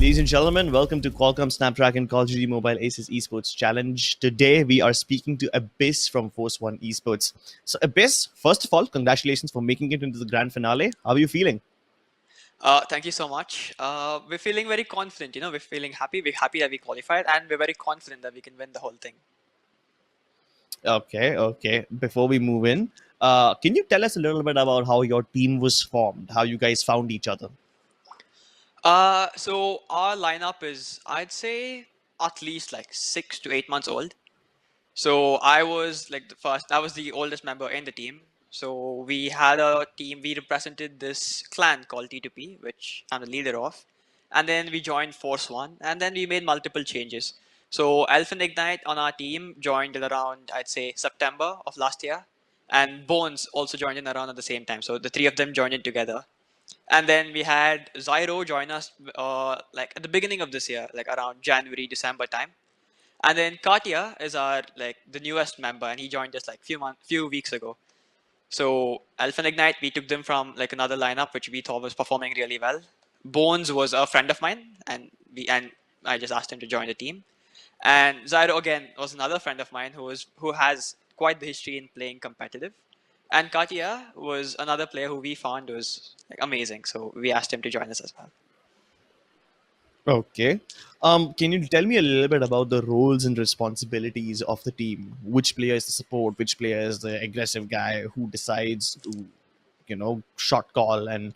Ladies and gentlemen, welcome to Qualcomm Snapdragon Call of Duty Mobile Aces Esports Challenge. Today we are speaking to Abyss from Force One Esports. So Abyss, first of all, congratulations for making it into the grand finale. How are you feeling? Thank you so much. We're feeling very confident. We're feeling happy. We're happy that we qualified, and we're very confident that we can win the whole thing. Okay. Before we move in, can you tell us a little bit about how your team was formed, how you guys found each other? So our lineup is, I'd say, at least like 6 to 8 months old. So I was like the first. I was the oldest member in the team. So we had a team. We represented this clan called T2P, which I'm the leader of. And then we joined Force One, and then we made multiple changes. So Elfin Ignite on our team joined in around, I'd say, September of last year, and Bones also joined in around at the same time. So the three of them joined in together. And then we had Zyro join us like at the beginning of this year, like around January, December time. And then Katya is our like the newest member, and he joined us like few weeks ago. So Alpha and Ignite, we took them from like another lineup which we thought was performing really well. Bones was a friend of mine, and I just asked him to join the team. And Zyro again was another friend of mine who has quite the history in playing competitive. And Katya was another player who we found was like amazing, so we asked him to join us as well. Okay. Can you tell me a little bit about the roles and responsibilities of the team? Which player is the support? Which player is the aggressive guy who decides to, shot call and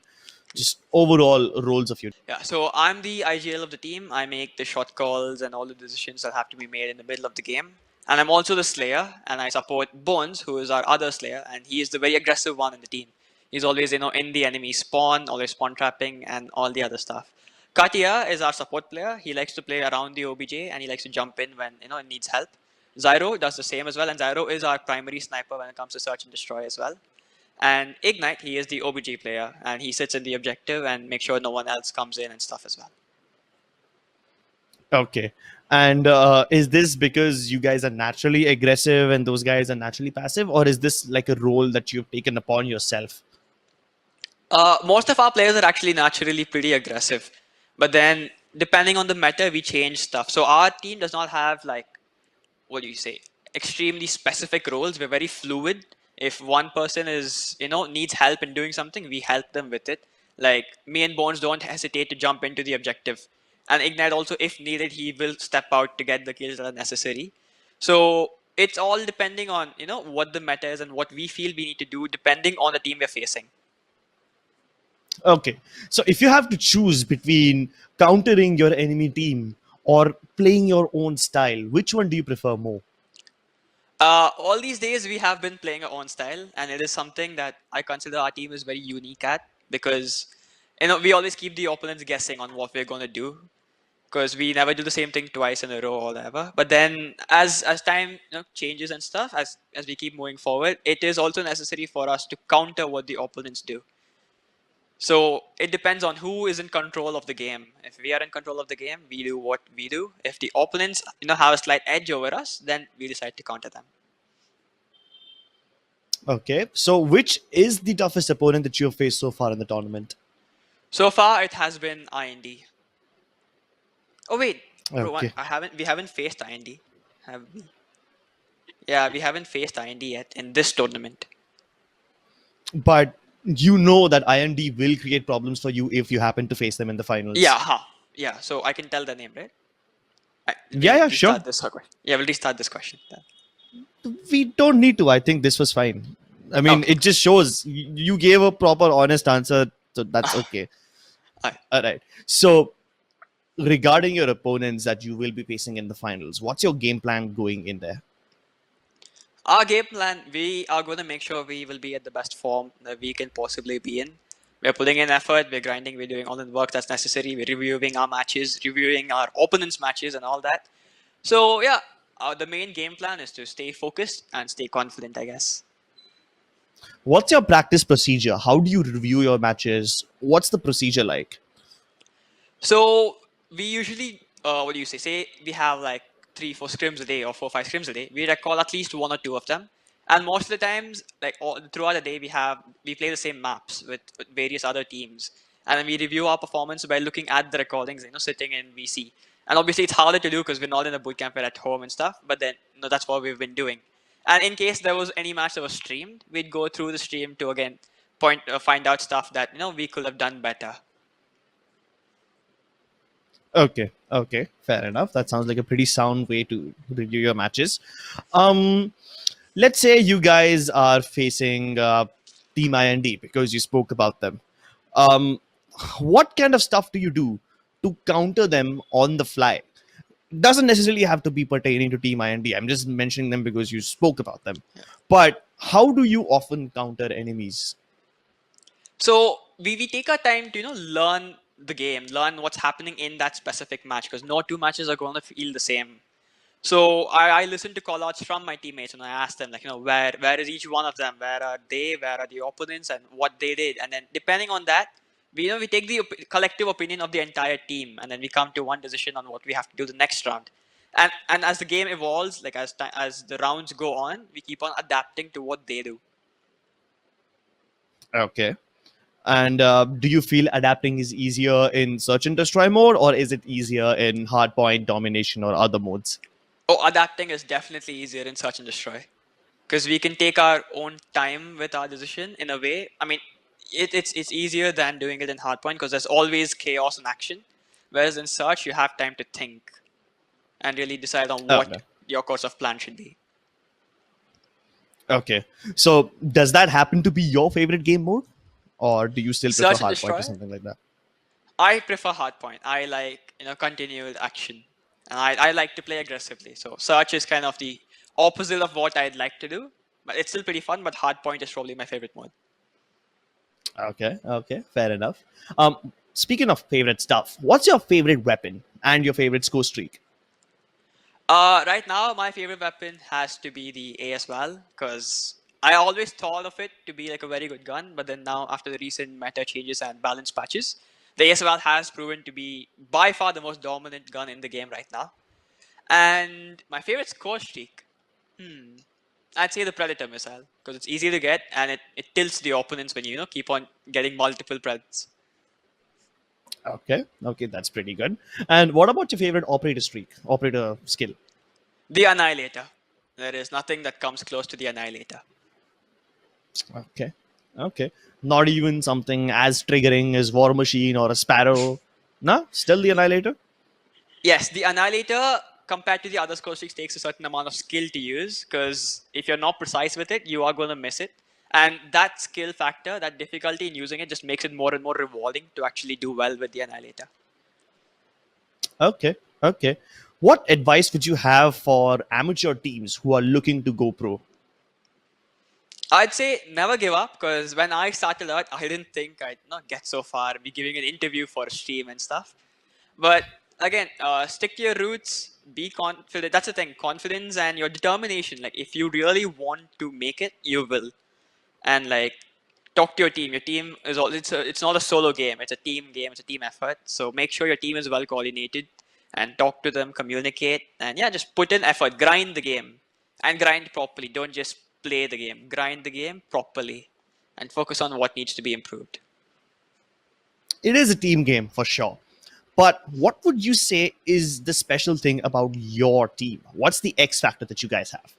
just overall roles of your. Yeah, so I'm the IGL of the team. I make the shot calls and all the decisions that have to be made in the middle of the game. And I'm also the Slayer, and I support Bones, who is our other Slayer, and he is the very aggressive one in the team. He's always, in the enemy spawn, always spawn trapping, and all the other stuff. Katya is our support player. He likes to play around the OBJ, and he likes to jump in when it needs help. Zyro does the same as well, and Zyro is our primary sniper when it comes to search and destroy as well. And Ignite, he is the OBG player, and he sits in the objective and makes sure no one else comes in and stuff as well. Okay. And is this because you guys are naturally aggressive and those guys are naturally passive, or is this like a role that you've taken upon yourself? Most of our players are actually naturally pretty aggressive, but then depending on the meta, we change stuff. So our team does not have like, what do you say, extremely specific roles. We're very fluid. If one person is, needs help in doing something, we help them with it. Like me and Bones don't hesitate to jump into the objective. And Ignite also, if needed, he will step out to get the kills that are necessary. So it's all depending on, what the meta is and what we feel we need to do depending on the team we're facing. Okay. So if you have to choose between countering your enemy team or playing your own style, which one do you prefer more? All these days we have been playing our own style, and it is something that I consider our team is very unique at, because we always keep the opponents guessing on what we're going to do, because we never do the same thing twice in a row or whatever. But then as time changes and stuff, as we keep moving forward, it is also necessary for us to counter what the opponents do. So it depends on who is in control of the game. If we are in control of the game, we do what we do. If the opponents have a slight edge over us, then we decide to counter them. Okay. So which is the toughest opponent that you have faced so far in the tournament? So far, it has been IND. Oh wait, bro, Okay. we haven't faced IND, have we? Yeah, we haven't faced IND yet in this tournament. But you know that IND will create problems for you if you happen to face them in the finals. Yeah, yeah. So I can tell the name, right? Yeah, We'll yeah, sure. restart this question. Yeah, we'll restart this question. Then. We don't need to. I think this was fine. I mean, Okay. it just shows you gave a proper, honest answer, so that's okay. Alright. All right. So, regarding your opponents that you will be facing in the finals, what's your game plan going in there? Our game plan, we are going to make sure we will be at the best form that we can possibly be in. We're putting in effort, we're grinding, we're doing all the work that's necessary, we're reviewing our matches, reviewing our opponents' matches and all that. So yeah, the main game plan is to stay focused and stay confident, I guess. What's your practice procedure? How do you review your matches? What's the procedure like? So we usually, what do you say? Say we have like 3-4 scrims a day or 4-5 scrims a day. We recall at least 1 or 2 of them, and most of the times, like throughout the day, we play the same maps with various other teams, and then we review our performance by looking at the recordings, sitting in VC. And obviously, it's harder to do because we're not in a boot camp, we're at home and stuff. But then, that's what we've been doing. And in case there was any match that was streamed, we'd go through the stream to again find out stuff that we could have done better. Okay, okay, fair enough. That sounds like a pretty sound way to review your matches. Um, let's say you guys are facing Team IND because you spoke about them. Um, what kind of stuff do you do to counter them on the fly? Doesn't necessarily have to be pertaining to Team IND. I'm just mentioning them because you spoke about them. Yeah. But how do you often counter enemies? So we take our time to learn the game, learn what's happening in that specific match, because no two matches are going to feel the same. So I listen to call outs from my teammates and I ask them like, where is each one of them? Where are they? Where are the opponents and what they did? And then depending on that, we take the collective opinion of the entire team and then we come to one decision on what we have to do the next round. And as the game evolves, like as the rounds go on, we keep on adapting to what they do. Okay. And do you feel adapting is easier in search and destroy mode, or is it easier in hardpoint, domination, or other modes? Oh, adapting is definitely easier in search and destroy because we can take our own time with our decision in a way. I mean, it's easier than doing it in hardpoint because there's always chaos and action, whereas in search you have time to think and really decide on what Okay. your course of plan should be. Okay. So does that happen to be your favorite game mode, or do you still prefer Search and hardpoint or destroy, something like that? I prefer hardpoint. I like continued action, and I like to play aggressively. So search is kind of the opposite of what I'd like to do, but it's still pretty fun. But hardpoint is probably my favorite mode. Okay. Okay. Fair enough. Speaking of favorite stuff, what's your favorite weapon and your favorite score streak? Right now, my favorite weapon has to be the ASVAL because I always thought of it to be like a very good gun, but then now after the recent meta changes and balance patches, the ASVAL has proven to be by far the most dominant gun in the game right now. And my favorite score streak, I'd say the Predator missile because it's easy to get and it tilts the opponents when you keep on getting multiple Preds. Okay. Okay. That's pretty good. And what about your favorite operator streak, operator skill? The Annihilator. There is nothing that comes close to the Annihilator. Okay. Okay. Not even something as triggering as War Machine or a Sparrow. No, still the Annihilator. Yes, the Annihilator compared to the other score streaks takes a certain amount of skill to use because if you're not precise with it, you are going to miss it. And that skill factor, that difficulty in using it just makes it more and more rewarding to actually do well with the Annihilator. Okay. Okay. What advice would you have for amateur teams who are looking to go pro? I'd say never give up because when I started out, I didn't think I'd not get so far, be giving an interview for a stream and stuff. But again, stick to your roots, be confident. That's the thing, confidence and your determination. Like if you really want to make it, you will. And like talk to your team. Your team is all it's not a solo game, it's a team game, it's a team effort. So make sure your team is well coordinated and talk to them, communicate, and yeah, just put in effort, grind the game and grind properly. Don't just play the game, grind the game properly and focus on what needs to be improved. It is a team game for sure. But what would you say is the special thing about your team? What's the X factor that you guys have?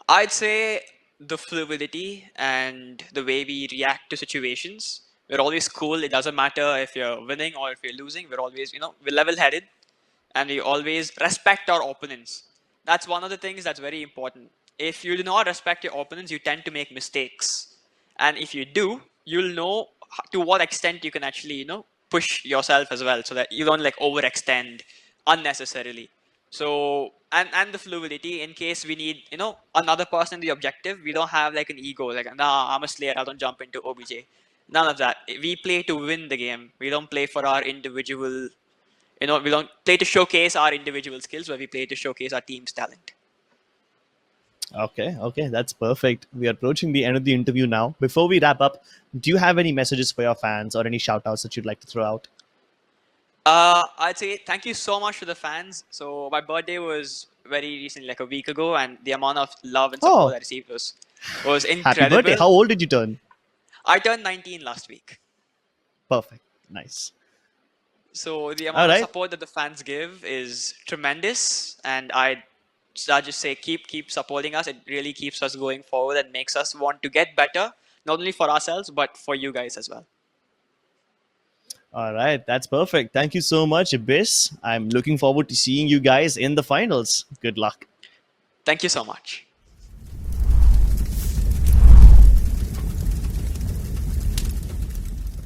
I'd say the fluidity and the way we react to situations. We're always cool. It doesn't matter if you're winning or if you're losing. We're always, we're level-headed and we always respect our opponents. That's one of the things that's very important. If you do not respect your opponents, you tend to make mistakes. And if you do, you'll know to what extent you can actually, push yourself as well so that you don't like overextend unnecessarily. So and the fluidity in case we need another person in the objective, we don't have like an ego like nah, I'm a slayer, I don't jump into OBJ. None of that. We play to win the game. We don't play for our individual, we don't play to showcase our individual skills, but we play to showcase our team's talent. Okay, okay, that's perfect. We are approaching the end of the interview now. Before we wrap up, do you have any messages for your fans or any shout outs that you'd like to throw out? I'd say thank you so much for the fans. So my birthday was very recently, like a week ago, and the amount of love and support I Oh, received was happy birthday. incredible. How old did you turn? I turned 19 last week. Perfect. Nice. So the All amount of right. support that the fans give is tremendous, and I just say keep supporting us. It really keeps us going forward and makes us want to get better, not only for ourselves but for you guys as well. All right. That's perfect. Thank you so much, Abyss. I'm looking forward to seeing you guys in the finals. Good luck. Thank you so much.